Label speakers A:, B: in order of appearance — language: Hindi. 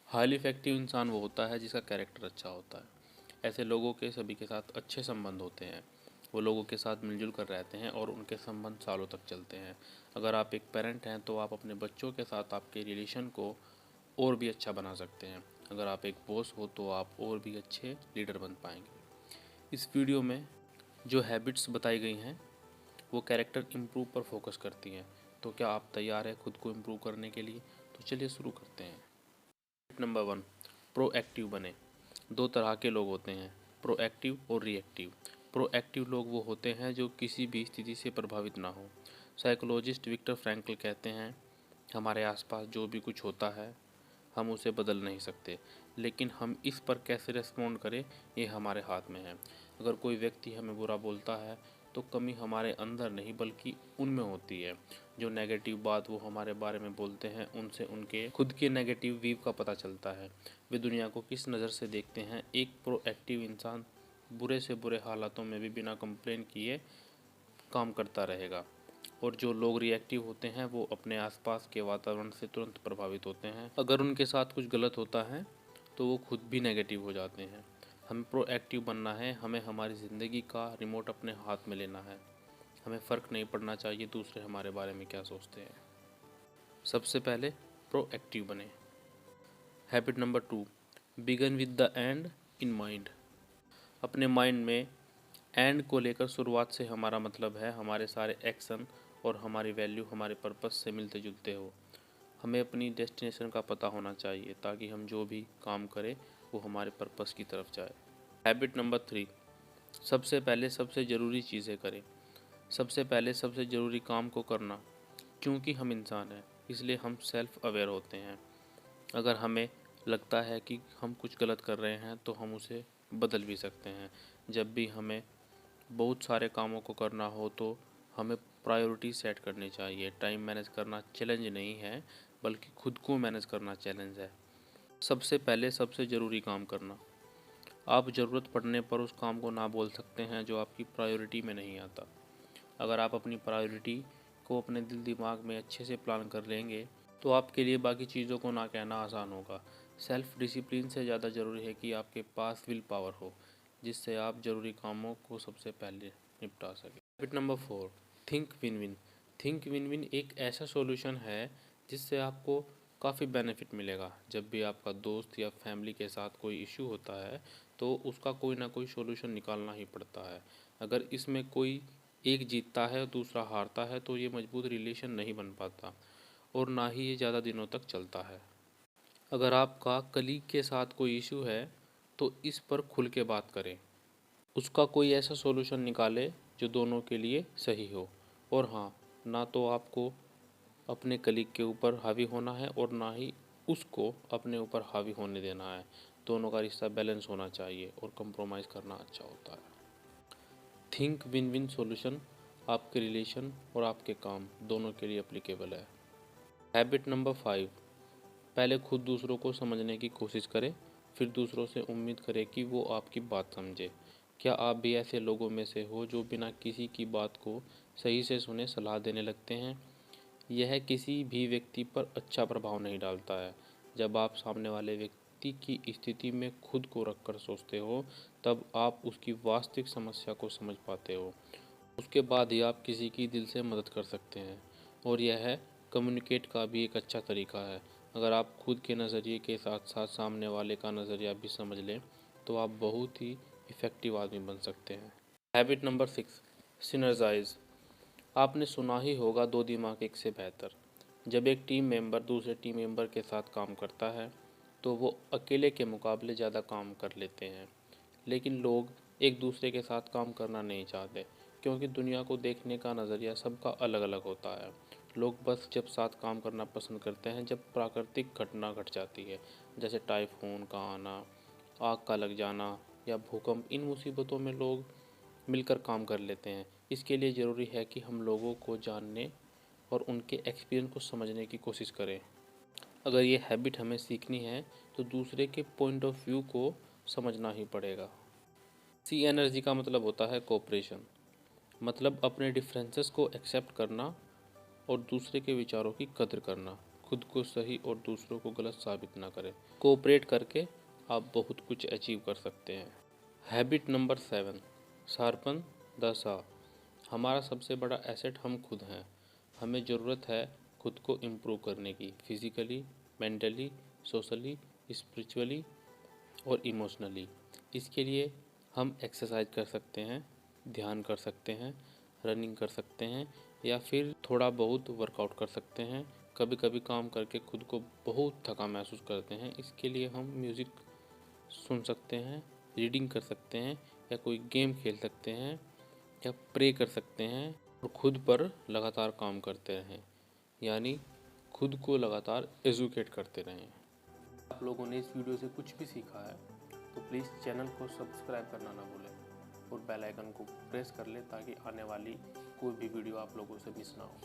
A: हाईली इफेक्टिव इंसान वो होता है जिसका कैरेक्टर अच्छा होता है। ऐसे लोगों के सभी के साथ अच्छे संबंध होते हैं। वो लोगों के साथ मिलजुल कर रहते हैं और उनके संबंध सालों तक चलते हैं। अगर आप एक पेरेंट हैं तो आप अपने बच्चों के साथ आपके रिलेशन को और भी अच्छा बना सकते हैं। अगर आप एक बॉस हो तो आप और भी अच्छे लीडर बन पाएंगे। इस वीडियो में जो हैबिट्स बताई गई हैं वो कैरेक्टर इम्प्रूव पर फोकस करती हैं। तो क्या आप तैयार हैं खुद को इम्प्रूव करने के लिए? तो चलिए शुरू करते हैं। नंबर 1, प्रोएक्टिव बने। दो तरह के लोग होते हैं, प्रोएक्टिव और रिएक्टिव। प्रोएक्टिव लोग वो होते हैं जो किसी भी स्थिति से प्रभावित ना हो। साइकोलॉजिस्ट विक्टर फ्रैंकल कहते हैं, हमारे आसपास जो भी कुछ होता है हम उसे बदल नहीं सकते, लेकिन हम इस पर कैसे रेस्पॉन्ड करें ये हमारे हाथ में है। अगर कोई व्यक्ति हमें बुरा बोलता है तो कमी हमारे अंदर नहीं बल्कि उनमें होती है। जो नेगेटिव बात वो हमारे बारे में बोलते हैं उनसे उनके खुद के नेगेटिव व्यू का पता चलता है। वे दुनिया को किस नज़र से देखते हैं। एक प्रोएक्टिव इंसान बुरे से बुरे हालातों में भी बिना कंप्लेन किए काम करता रहेगा, और जो लोग रिएक्टिव होते हैं वो अपने आसपास के वातावरण से तुरंत प्रभावित होते हैं। अगर उनके साथ कुछ गलत होता है तो वो खुद भी नेगेटिव हो जाते हैं। हमें प्रोएक्टिव बनना है, हमें हमारी ज़िंदगी का रिमोट अपने हाथ में लेना है। हमें फ़र्क नहीं पड़ना चाहिए दूसरे हमारे बारे में क्या सोचते हैं। सबसे पहले प्रोएक्टिव बने। Habit number 2, begin with the end in mind. अपने माइंड में एंड को लेकर शुरुआत से हमारा मतलब है हमारे सारे एक्शन और हमारी वैल्यू हमारे पर्पस से मिलते जुलते हो। हमें अपनी डेस्टिनेशन का पता होना चाहिए ताकि हम जो भी काम करें वो हमारे पर्पस की तरफ जाए। हैबिट नंबर 3, सबसे पहले सबसे ज़रूरी चीज़ें करें। सबसे पहले सबसे ज़रूरी काम को करना। क्योंकि हम इंसान हैं इसलिए हम सेल्फ अवेयर होते हैं। अगर हमें लगता है कि हम कुछ गलत कर रहे हैं तो हम उसे बदल भी सकते हैं। जब भी हमें बहुत सारे कामों को करना हो तो हमें प्रायोरिटी सेट करनी चाहिए। टाइम मैनेज करना चैलेंज नहीं है बल्कि खुद को मैनेज करना चैलेंज है। सबसे पहले सबसे ज़रूरी काम करना। आप ज़रूरत पड़ने पर उस काम को ना बोल सकते हैं जो आपकी प्रायोरिटी में नहीं आता। अगर आप अपनी प्रायोरिटी को अपने दिल दिमाग में अच्छे से प्लान कर लेंगे तो आपके लिए बाकी चीज़ों को ना कहना आसान होगा। सेल्फ डिसिप्लिन से ज़्यादा ज़रूरी है कि आपके पास विल पावर हो जिससे आप ज़रूरी कामों को सबसे पहले निपटा सकें। Habit number 4, think win win. Think win win एक ऐसा सॉल्यूशन है जिससे आपको काफ़ी बेनिफिट मिलेगा। जब भी आपका दोस्त या फैमिली के साथ कोई इशू होता है तो उसका कोई ना कोई सॉल्यूशन निकालना ही पड़ता है। अगर इसमें कोई एक जीतता है और दूसरा हारता है तो ये मजबूत रिलेशन नहीं बन पाता और ना ही ये ज़्यादा दिनों तक चलता है। अगर आपका कलीग के साथ कोई इशू है तो इस पर खुल के बात करें। उसका कोई ऐसा सॉल्यूशन निकाले जो दोनों के लिए सही हो। और हाँ, ना तो आपको अपने कलीग के ऊपर हावी होना है और ना ही उसको अपने ऊपर हावी होने देना है। दोनों का रिश्ता बैलेंस होना चाहिए और कंप्रोमाइज़ करना अच्छा होता है। थिंक विन विन सॉल्यूशन आपके रिलेशन और आपके काम दोनों के लिए एप्लीकेबल है। हैबिट नंबर 5, पहले खुद दूसरों को समझने की कोशिश करें, फिर दूसरों से उम्मीद करें कि वो आपकी बात समझे। क्या आप भी ऐसे लोगों में से हो जो बिना किसी की बात को सही से सुने सलाह देने लगते हैं? यह किसी भी व्यक्ति पर अच्छा प्रभाव नहीं डालता है। जब आप सामने वाले व्यक्ति की स्थिति में खुद को रखकर सोचते हो तब आप उसकी वास्तविक समस्या को समझ पाते हो। उसके बाद ही आप किसी की दिल से मदद कर सकते हैं, और यह कम्युनिकेट का भी एक अच्छा तरीका है। अगर आप खुद के नज़रिए के साथ साथ सामने वाले का नज़रिया भी समझ लें तो आप बहुत ही इफ़ेक्टिव आदमी बन सकते हैं। Habit number 6, synergise. आपने सुना ही होगा दो दिमाग एक से बेहतर। जब एक टीम मेंबर दूसरे टीम मेंबर के साथ काम करता है तो वो अकेले के मुकाबले ज़्यादा काम कर लेते हैं। लेकिन लोग एक दूसरे के साथ काम करना नहीं चाहते क्योंकि दुनिया को देखने का नज़रिया सबका अलग अलग होता है। लोग बस जब साथ काम करना पसंद करते हैं जब प्राकृतिक घटना घट जाती है, जैसे टाइफून का आना, आग का लग जाना या भूकंप। इन मुसीबतों में लोग मिलकर काम कर लेते हैं। इसके लिए ज़रूरी है कि हम लोगों को जानने और उनके एक्सपीरियंस को समझने की कोशिश करें। अगर ये हैबिट हमें सीखनी है तो दूसरे के पॉइंट ऑफ व्यू को समझना ही पड़ेगा। सी एनर्जी का मतलब होता है कोऑपरेशन, मतलब अपने डिफरेंसेस को एक्सेप्ट करना और दूसरे के विचारों की कद्र करना। खुद को सही और दूसरों को गलत साबित ना करें। कोऑपरेट करके आप बहुत कुछ अचीव कर सकते हैं। Habit number 7, sharpen the saw. हमारा सबसे बड़ा एसेट हम खुद हैं। हमें ज़रूरत है खुद को इम्प्रूव करने की, फिज़िकली, मेंटली, सोशली, स्पिरिचुअली और इमोशनली। इसके लिए हम एक्सरसाइज कर सकते हैं, ध्यान कर सकते हैं, रनिंग कर सकते हैं या फिर थोड़ा बहुत वर्कआउट कर सकते हैं। कभी कभी काम करके खुद को बहुत थका महसूस करते हैं, इसके लिए हम म्यूज़िक सुन सकते हैं, रीडिंग कर सकते हैं या कोई गेम खेल सकते हैं या प्रे कर सकते हैं और खुद पर लगातार काम करते रहें, यानी खुद को लगातार एजुकेट करते रहें। आप लोगों ने इस वीडियो से कुछ भी सीखा है तो प्लीज़ चैनल को सब्सक्राइब करना ना भूलें और बेल आइकन को प्रेस कर लें ताकि आने वाली कोई भी वीडियो आप लोगों से मिस ना हो।